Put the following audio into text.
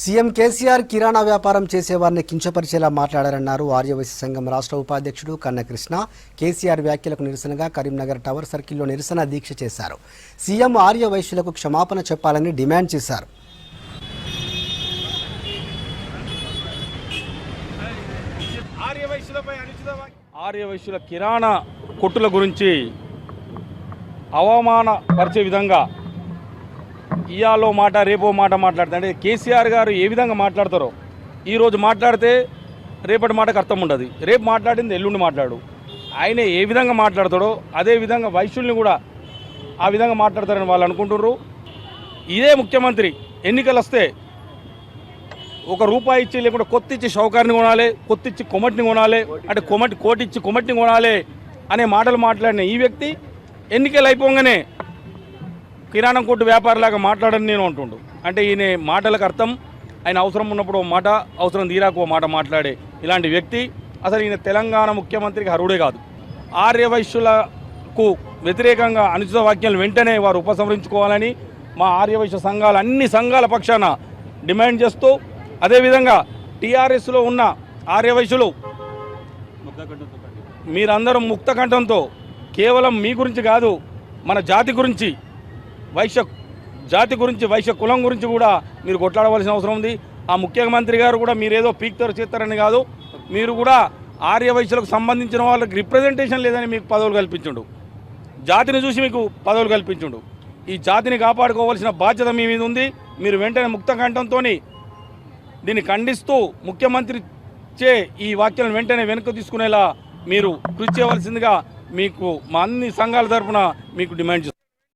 CM KCR కిరాణా వ్యాపారం చేసేవారిని కించపరిచేలా మాట్లాడారన్నారు ఆర్యవైశ్య సంఘం రాష్ట్ర ఉపాధ్యక్షుడు కన్నకృష్ణ. కేసీఆర్ వ్యాఖ్యలకు నిరసనగా కరీంనగర్ టవర్ సర్కిల్లో నిరసన దీక్ష చేశారు. సీఎం ఆర్యవైశ్యులకు క్షమాపణ చెప్పాలని డిమాండ్ చేశారు. ఆర్యవైశ్యుల కిరాణా కొట్టుల గురించి అవమానపరిచే విధంగా ఇయాలో మాట రేపో మాట మాట్లాడతారు. అంటే కేసీఆర్ గారు ఏ విధంగా మాట్లాడతారో ఈరోజు మాట్లాడితే రేపటి మాటకు అర్థం ఉండదు, రేపు మాట్లాడింది ఎల్లుండి మాట్లాడు. ఆయన ఏ విధంగా మాట్లాడతాడో అదే విధంగా వైశ్యుల్ని కూడా ఆ విధంగా మాట్లాడతారని వాళ్ళు అనుకుంటున్నారు. ఇదే ముఖ్యమంత్రి ఎన్నికలు వస్తే ఒక రూపాయి ఇచ్చి లేకుండా కొత్త ఇచ్చి షౌకార్ని కొనాలి, కొత్త ఇచ్చి కొమటిని కొనాలి, అంటే కోటి ఇచ్చి కొమటిని కొనాలి అనే మాటలు మాట్లాడిన ఈ వ్యక్తి ఎన్నికలు అయిపోగానే కిరాణం కొట్టు వ్యాపారిలాగా మాట్లాడని నేను అంటుండు. అంటే ఈయన మాటలకు అర్థం ఆయన అవసరం ఉన్నప్పుడు ఓ మాట, అవసరం తీరాకు ఓ మాట మాట్లాడే ఇలాంటి వ్యక్తి అసలు ఈయన తెలంగాణ ముఖ్యమంత్రికి అర్హుడే కాదు. ఆర్యవైశ్యులకు వ్యతిరేకంగా అనుచిత వాక్యాలు వెంటనే వారు ఉపసంహరించుకోవాలని మా ఆర్యవైశ్య సంఘాలు అన్ని సంఘాల పక్షాన డిమాండ్ చేస్తూ, అదేవిధంగా టీఆర్ఎస్లో ఉన్న ఆర్యవైశ్యులు మీరందరూ ముక్తకంఠంతో కేవలం మీ గురించి కాదు, మన జాతి గురించి, వైశ్య జాతి గురించి, వైశ్య కులం గురించి కూడా మీరు కొట్లాడవలసిన అవసరం ఉంది. ఆ ముఖ్యమంత్రి గారు కూడా మీరేదో పీక్తారు చేస్తారని కాదు, మీరు కూడా ఆర్యవైశ్యులకు సంబంధించిన వాళ్ళకి రిప్రజెంటేషన్ లేదని మీకు పదవులు కల్పించుండు, జాతిని చూసి మీకు పదవులు కల్పించుండు. ఈ జాతిని కాపాడుకోవాల్సిన బాధ్యత మీ మీద ఉంది. మీరు వెంటనే ముక్తకంఠంతో దీన్ని ఖండిస్తూ ముఖ్యమంత్రి చే ఈ వాక్యాలను వెంటనే వెనుక తీసుకునేలా మీరు కృషి చేయవలసిందిగా మీకు మా అన్ని సంఘాల తరఫున మీకు డిమాండ్ చేస్తాం.